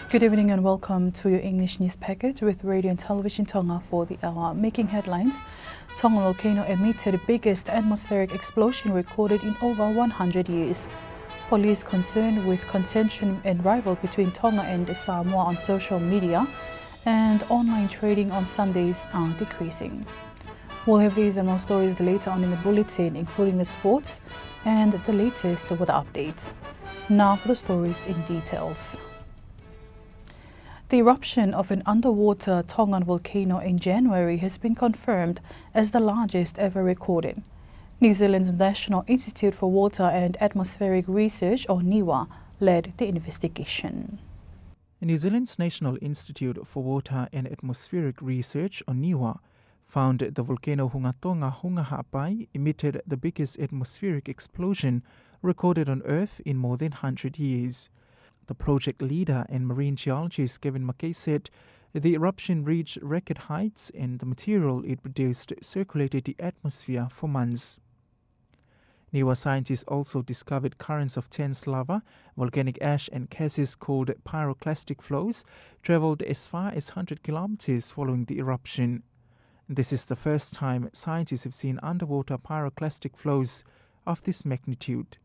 Good evening and welcome to your English news package with Radio and Television Tonga for the hour. Making headlines, Tonga volcano emitted the biggest atmospheric explosion recorded in over 100 years. Police concerned with contention and rival between Tonga and Samoa on social media, and online trading on Sundays are decreasing. We'll have these and more stories later on in the bulletin, including the sports and the latest weather updates. Now for the stories in details. The eruption of an underwater Tongan volcano in January has been confirmed as the largest ever recorded. New Zealand's National Institute for Water and Atmospheric Research, or NIWA, led the investigation. New Zealand's National Institute for Water and Atmospheric Research, or NIWA, found the volcano Hungatonga Hungaha'apai emitted the biggest atmospheric explosion recorded on Earth in more than 100 years. The project leader and marine geologist Kevin Mackay said the eruption reached record heights and the material it produced circulated the atmosphere for months. NIWA scientists also discovered currents of tense lava, volcanic ash and gases called pyroclastic flows traveled as far as 100 kilometers following the eruption. This is the first time scientists have seen underwater pyroclastic flows of this magnitude.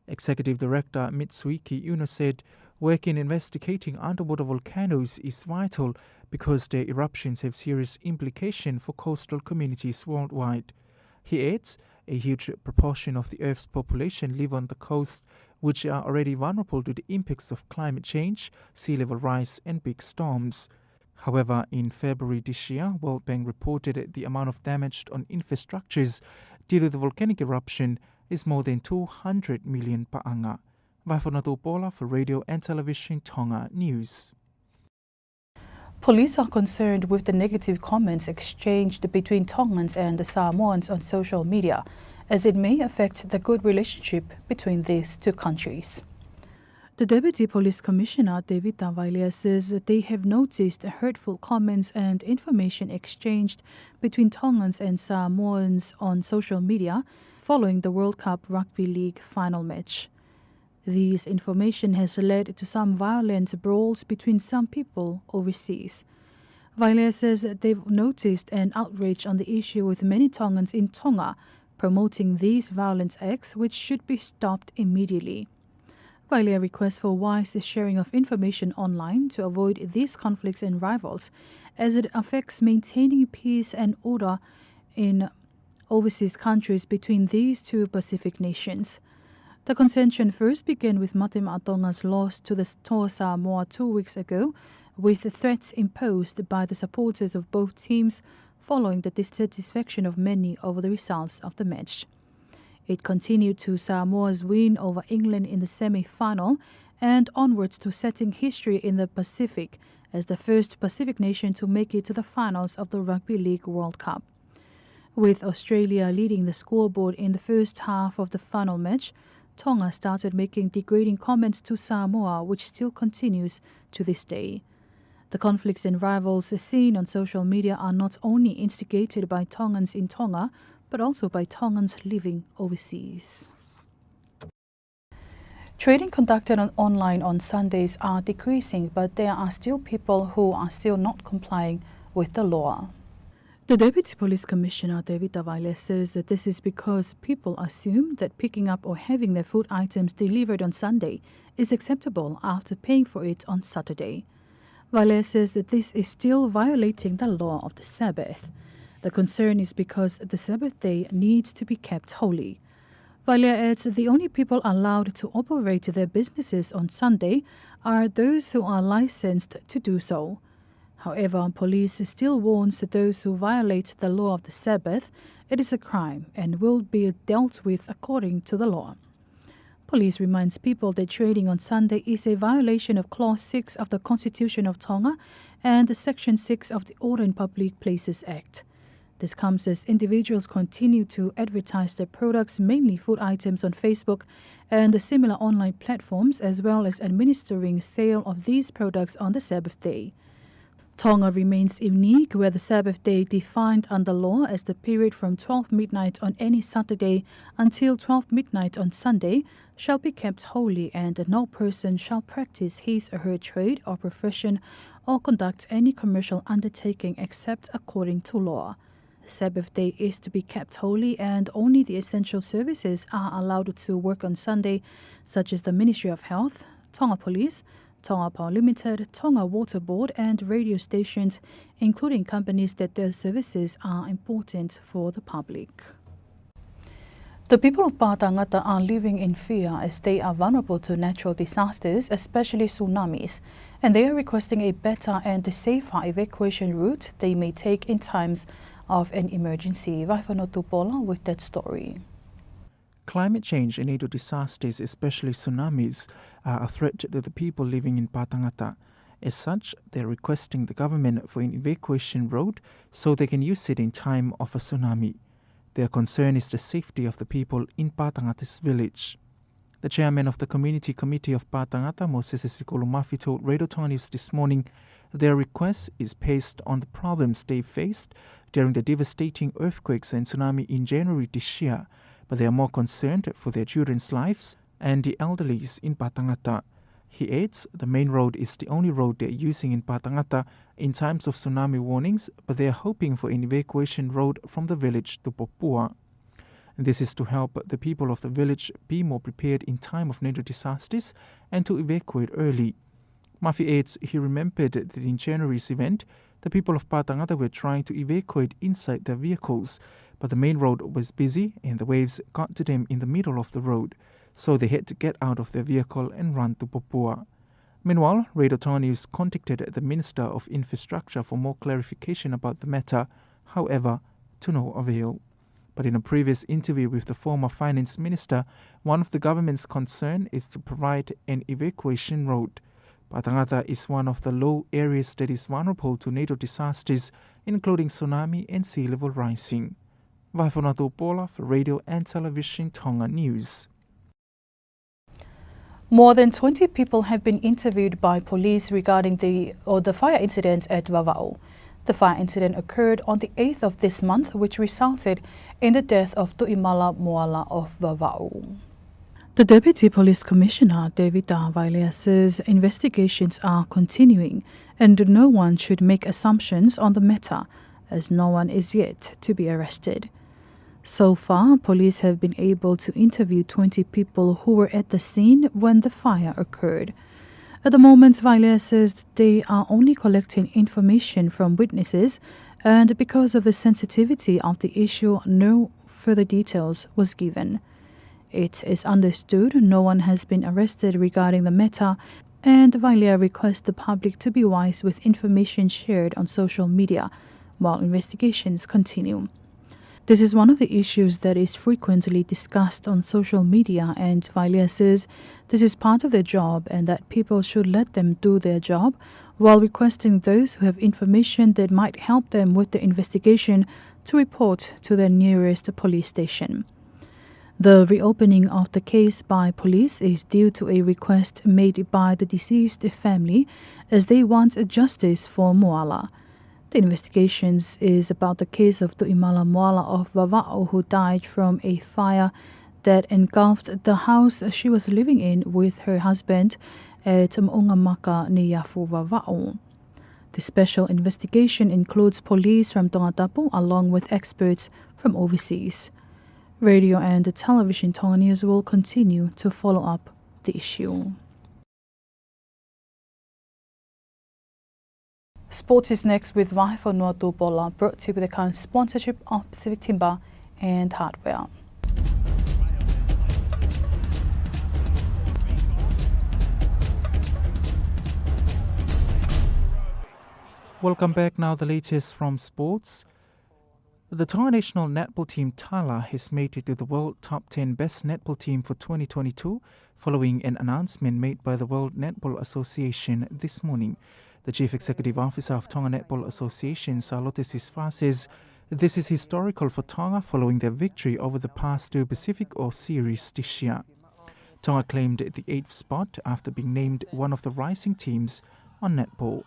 Executive Director Mitsuiki Uno said work in investigating underwater volcanoes is vital because their eruptions have serious implications for coastal communities worldwide. He adds, a huge proportion of the Earth's population live on the coast, which are already vulnerable to the impacts of climate change, sea level rise and big storms. However, in February this year, World Bank reported the amount of damage on infrastructures due to the volcanic eruption is more than 200 million pa'anga. Vaifonato Pola for Radio and Television Tonga News. Police are concerned with the negative comments exchanged between Tongans and the Samoans on social media, as it may affect the good relationship between these two countries. The Deputy Police Commissioner, David Tavalia, says that they have noticed hurtful comments and information exchanged between Tongans and Samoans on social media following the World Cup Rugby League final match. This information has led to some violent brawls between some people overseas. Vailea says that they've noticed an outrage on the issue with many Tongans in Tonga promoting these violent acts, which should be stopped immediately. Vailea requests for wise sharing of information online to avoid these conflicts and rivals, as it affects maintaining peace and order in overseas countries between these two Pacific nations. The contention first began with Matema Tonga's loss to the Toa Samoa 2 weeks ago, with threats imposed by the supporters of both teams following the dissatisfaction of many over the results of the match. It continued to Samoa's win over England in the semi-final and onwards to setting history in the Pacific as the first Pacific nation to make it to the finals of the Rugby League World Cup. With Australia leading the scoreboard in the first half of the final match, Tonga started making degrading comments to Samoa, which still continues to this day. The conflicts and rivals seen on social media are not only instigated by Tongans in Tonga, but also by Tongans living overseas. Trading conducted online on Sundays are decreasing, but there are still people who are still not complying with the law. The Deputy Police Commissioner, David Tavalia, says that this is because people assume that picking up or having their food items delivered on Sunday is acceptable after paying for it on Saturday. Tavalia says that this is still violating the law of the Sabbath. The concern is because the Sabbath day needs to be kept holy. Valia adds the only people allowed to operate their businesses on Sunday are those who are licensed to do so. However, police still warns those who violate the law of the Sabbath it is a crime and will be dealt with according to the law. Police reminds people that trading on Sunday is a violation of Clause 6 of the Constitution of Tonga and Section 6 of the Order in Public Places Act. This comes as individuals continue to advertise their products, mainly food items, on Facebook and similar online platforms, as well as administering sale of these products on the Sabbath day. Tonga remains unique, where the Sabbath day defined under law as the period from 12 midnight on any Saturday until 12 midnight on Sunday shall be kept holy, and no person shall practice his or her trade or profession or conduct any commercial undertaking except according to law. The Sabbath day is to be kept holy, and only the essential services are allowed to work on Sunday, such as the Ministry of Health, Tonga Police, Tonga Power Limited, Tonga Water Board and radio stations, including companies that their services are important for the public. The people of Pātangata are living in fear as they are vulnerable to natural disasters, especially tsunamis, and they are requesting a better and safer evacuation route they may take in times of an emergency. Vaifanotu Pola with that story. Climate change and natural disasters, especially tsunamis, are a threat to the people living in Pātangata. As such, they are requesting the government for an evacuation road so they can use it in time of a tsunami. Their concern is the safety of the people in Pātangata's village. The chairman of the Community Committee of Pātangata, Moses Sikulumafi, told Radio Tonga News this morning their request is based on the problems they faced during the devastating earthquakes and tsunami in January this year, but they are more concerned for their children's lives and the elderly in Pātangata. He adds the main road is the only road they are using in Pātangata in times of tsunami warnings, but they are hoping for an evacuation road from the village to Popua. And this is to help the people of the village be more prepared in time of natural disasters and to evacuate early. Mafi adds he remembered that in January's event, the people of Pātangata were trying to evacuate inside their vehicles, but the main road was busy and the waves got to them in the middle of the road, so they had to get out of their vehicle and run to Popua. Meanwhile, Radio Tonga News contacted the Minister of Infrastructure for more clarification about the matter, however, to no avail. But in a previous interview with the former Finance Minister, one of the government's concern is to provide an evacuation road. Pātangata is one of the low areas that is vulnerable to natural disasters, including tsunami and sea level rising. Vaifonatu Pola for Radio and Television Tonga News. More than 20 people have been interviewed by police regarding the fire incident at Vava'o. The fire incident occurred on the 8th of this month, which resulted in the death of Tu'imala Moala of Vava'o. The Deputy Police Commissioner, David Vailea, says investigations are continuing and no one should make assumptions on the matter, as no one is yet to be arrested. So far, police have been able to interview 20 people who were at the scene when the fire occurred. At the moment, Vailea says they are only collecting information from witnesses, and because of the sensitivity of the issue, no further details was given. It is understood no one has been arrested regarding the matter, and Vailea requests the public to be wise with information shared on social media while investigations continue. This is one of the issues that is frequently discussed on social media, and Vailea says this is part of their job and that people should let them do their job, while requesting those who have information that might help them with the investigation to report to their nearest police station. The reopening of the case by police is due to a request made by the deceased family, as they want justice for Moala. The investigations is about the case of Tu'imala Moala of Vava'o, who died from a fire that engulfed the house she was living in with her husband at Maungamaka Niyafu Vava'o. The special investigation includes police from Tongatapu along with experts from overseas. Radio and Television Tonga News will continue to follow up the issue. Sports is next with Vaifonatu Pola, brought to you with the kind sponsorship of Pacific Timber and Hardware. Welcome back. Now the latest from sports. The Tonga national netball team Tala has made it to the World Top 10 Best Netball Team for 2022 following an announcement made by the World Netball Association this morning. The Chief Executive Officer of Tonga Netball Association, Salote Sisfa, says this is historical for Tonga following their victory over the past two Pacific Or series this year. Tonga claimed the 8th spot after being named one of the rising teams on netball.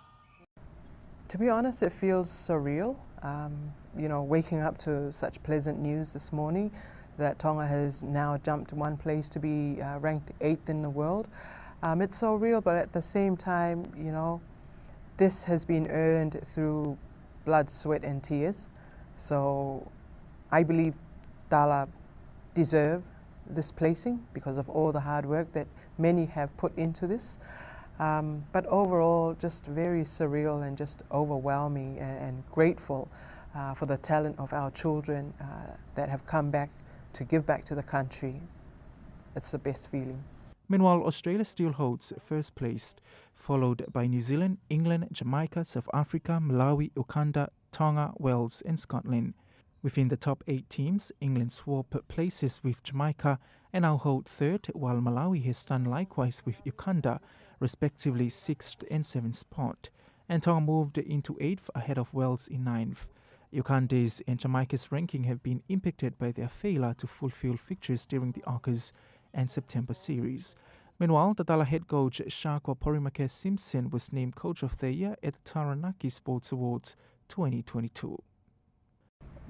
To be honest, it feels surreal. You know, waking up to such pleasant news this morning that Tonga has now jumped one place to be ranked 8th in the world. It's so real, but at the same time, you know, this has been earned through blood, sweat and tears. So I believe Tala deserve this placing because of all the hard work that many have put into this. But overall, just very surreal and just overwhelming and grateful for the talent of our children that have come back to give back to the country. It's the best feeling. Meanwhile, Australia still holds first place, followed by New Zealand, England, Jamaica, South Africa, Malawi, Uganda, Tonga, Wales and Scotland. Within the top 8 teams, England swapped places with Jamaica and now hold third, while Malawi has done likewise with Uganda, respectively 6th and 7th spot, and Tonga moved into 8th ahead of Wales in 9th. Uganda's and Jamaica's ranking have been impacted by their failure to fulfill fixtures during the August and September series. Meanwhile, the Tala head coach Shakwa Porimake Simpson was named Coach of the Year at the Taranaki Sports Awards 2022.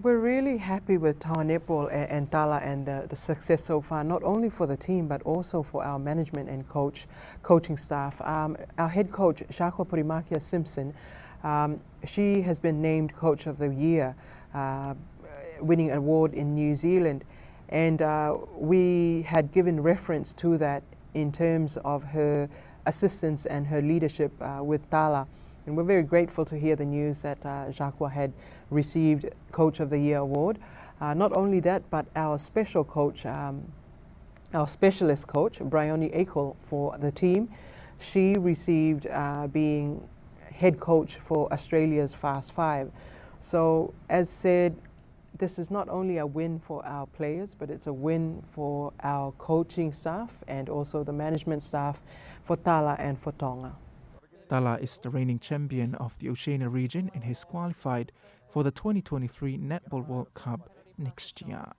We're really happy with Tonga Netball and Tala and the success so far, not only for the team but also for our management and coaching staff. Our head coach Shakwa Porimake Simpson, she has been named Coach of the Year, winning an award in New Zealand, and we had given reference to that in terms of her assistance and her leadership with Tala. And we're very grateful to hear the news that Shakwa had received Coach of the Year award. Not only that, but our special coach, our specialist coach, Bryony Akel for the team, she received being head coach for Australia's Fast Five. So as said, this is not only a win for our players, but it's a win for our coaching staff and also the management staff for Tala and for Tonga. Tala is the reigning champion of the Oceania region and has qualified for the 2023 Netball World Cup next year.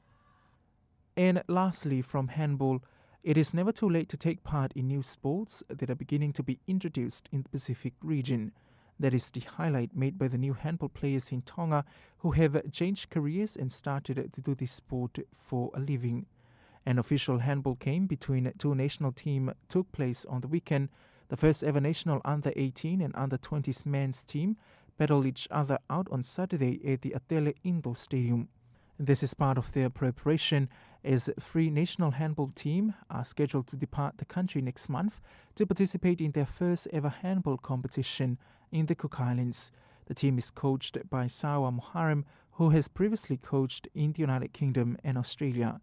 And lastly, from handball, it is never too late to take part in new sports that are beginning to be introduced in the Pacific region. That is the highlight made by the new handball players in Tonga who have changed careers and started to do this sport for a living. An official handball game between 2 national teams took place on the weekend. The first ever national under-18 and under-20s men's team battled each other out on Saturday at the Atele Indoor Stadium. This is part of their preparation as 3 national handball teams are scheduled to depart the country next month to participate in their first ever handball competition in the Cook Islands. The team is coached by Sawa Muharrem, who has previously coached in the United Kingdom and Australia.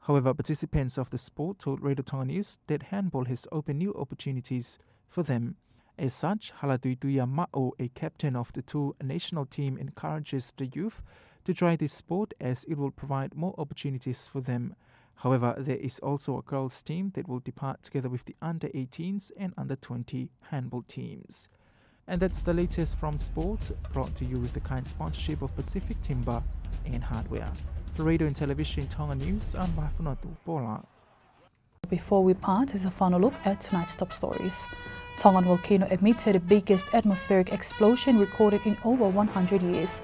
However, participants of the sport told Radio Tonga News that handball has opened new opportunities for them. As such, Halatuituia Ma'o, a captain of the 2 national team, encourages the youth to try this sport as it will provide more opportunities for them. However, there is also a girls' team that will depart together with the under-18s and under-20 handball teams. And that's the latest from sports, brought to you with the kind sponsorship of Pacific Timber and Hardware. For Radio and Television Tonga News, I'm Mafunatu Pola. Before we part, is a final look at tonight's top stories. Tongan volcano emitted the biggest atmospheric explosion recorded in over 100 years.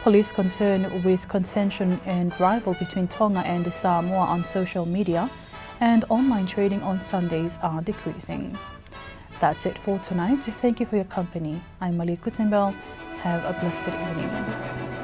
Police concerned with contention and rival between Tonga and the Samoa on social media, and online trading on Sundays are decreasing. That's it for tonight. Thank you for your company. I'm Malik Gutenbell. Have a blessed evening.